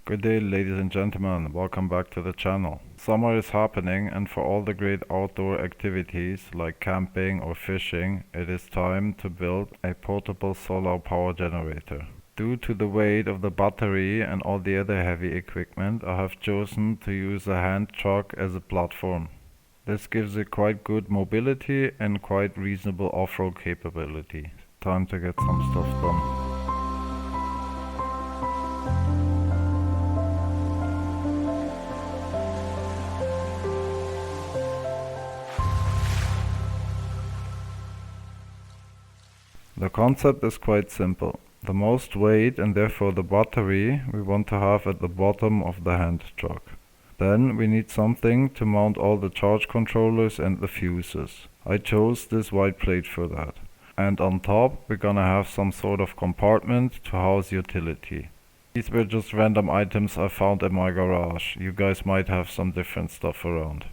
Good day, ladies and gentlemen, welcome back to the channel. Summer is happening, and for all the great outdoor activities like camping or fishing, it is time to build a portable solar power generator. Due to the weight of the battery and all the other heavy equipment, I have chosen to use a hand truck as a platform. This gives it quite good mobility and quite reasonable off-road capability. Time to get some stuff done. The concept is quite simple. The most weight and therefore the battery we want to have at the bottom of the hand truck. Then we need something to mount all the charge controllers and the fuses. I chose this white plate for that. And on top we're gonna have some sort of compartment to house utility. These were just random items I found in my garage. You guys might have some different stuff around.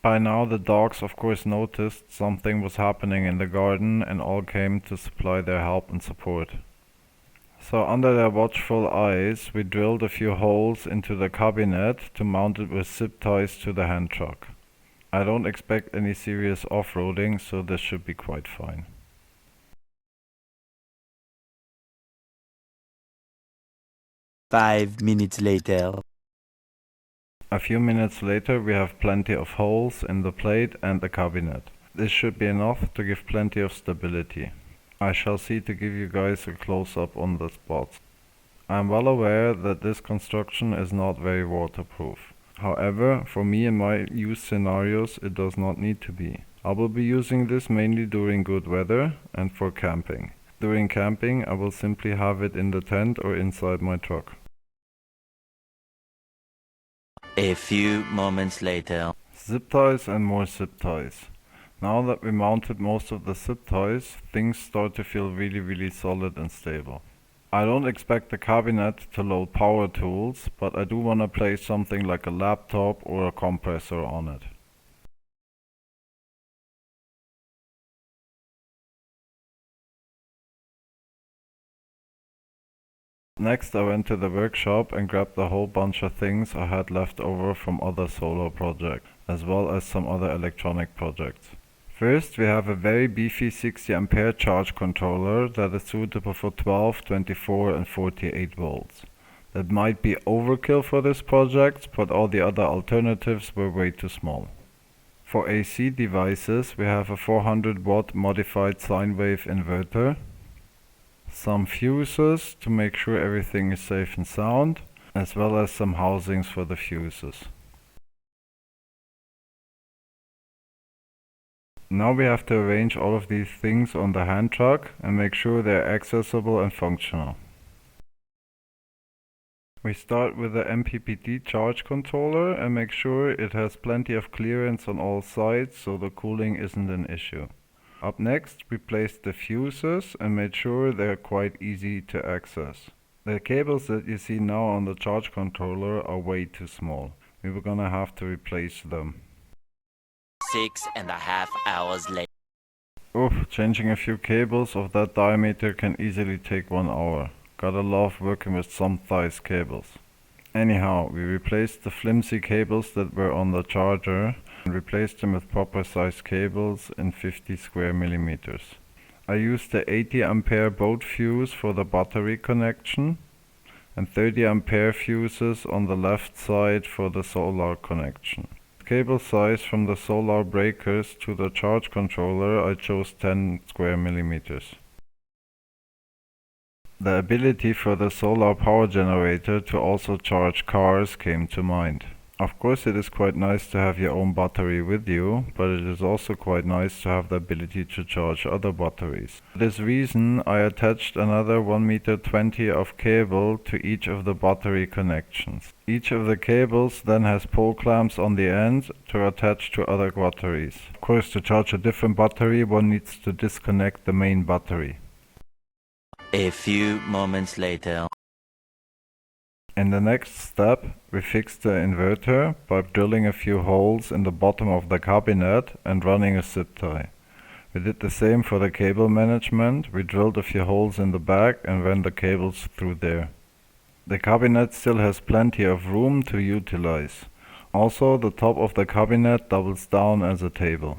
By now the dogs of course noticed something was happening in the garden and all came to supply their help and support. So under their watchful eyes we drilled a few holes into the cabinet to mount it with zip ties to the hand truck. I don't expect any serious off-roading, so this should be quite fine. Five minutes later. A few minutes later we have plenty of holes in the plate and the cabinet. This should be enough to give plenty of stability. I shall see to give you guys a close-up on the spots. I am well aware that this construction is not very waterproof. However, for me and my use scenarios it does not need to be. I will be using this mainly during good weather and for camping. During camping I will simply have it in the tent or inside my truck. A few moments later. Zip ties and more zip ties. Now that we mounted most of the zip ties, things start to feel really solid and stable. I don't expect the cabinet to load power tools, but I do want to place something like a laptop or a compressor on it. Next I went to the workshop and grabbed a whole bunch of things I had left over from other solar projects, as well as some other electronic projects. First we have a very beefy 60 ampere charge controller that is suitable for 12, 24 and 48 volts. That might be overkill for this project, but all the other alternatives were way too small. For AC devices we have a 400 watt modified sine wave inverter, some fuses to make sure everything is safe and sound, as well as some housings for the fuses. Now we have to arrange all of these things on the hand truck and make sure they are accessible and functional. We start with the mpp-Chargecontroller and make sure it has plenty of clearance on all sides so the cooling isn't an issue. Up next we placed the fuses and made sure they are quite easy to access. The cables that you see now on the charge controller are way too small. We were gonna have to replace them. 6.5 hours later. Oof, changing a few cables of that diameter can easily take 1 hour. Gotta love working with some thighs cables. Anyhow, we replaced the flimsy cables that were on the charger and replaced them with proper size cables in 50 square millimeters. I used the 80 ampere boat fuse for the battery connection and 30 ampere fuses on the left side for the solar connection. Cable size from the solar breakers to the charge controller I chose 10 square millimeters. The ability for the solar power generator to also charge cars came to mind. Of course it is quite nice to have your own battery with you, but it is also quite nice to have the ability to charge other batteries. For this reason I attached another 1.20 meter of cable to each of the battery connections. Each of the cables then has pole clamps on the end to attach to other batteries. Of course, to charge a different battery one needs to disconnect the main battery. A few moments later. In the next step, we fixed the inverter by drilling a few holes in the bottom of the cabinet and running a zip tie. We did the same for the cable management. We drilled a few holes in the back and ran the cables through there. The cabinet still has plenty of room to utilize. Also, the top of the cabinet doubles down as a table.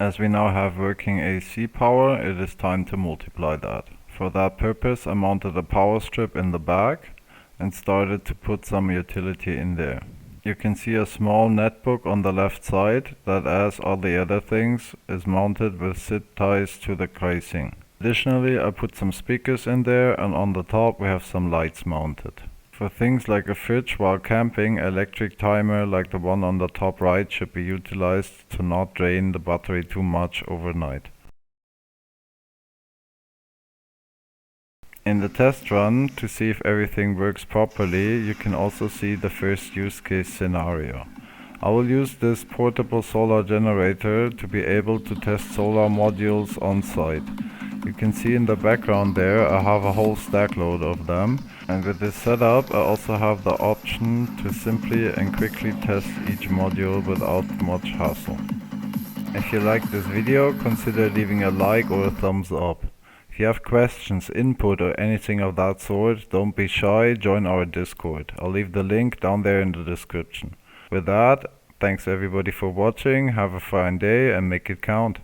As we now have working AC power, it is time to multiply that. For that purpose, I mounted a power strip in the back and started to put some utility in there. You can see a small netbook on the left side that, as all the other things, is mounted with SID ties to the casing. Additionally, I put some speakers in there, and on the top we have some lights mounted. For things like a fridge while camping, electric timer like the one on the top right should be utilized to not drain the battery too much overnight. In the test run, to see if everything works properly, you can also see the first use case scenario. I will use this portable solar generator to be able to test solar modules on site. You can see in the background there I have a whole stack load of them, and with this setup I also have the option to simply and quickly test each module without much hassle. If you like this video, consider leaving a like or a thumbs up. If you have questions, input or anything of that sort, don't be shy, join our Discord. I'll leave the link down there in the description. With that, thanks everybody for watching, have a fine day and make it count.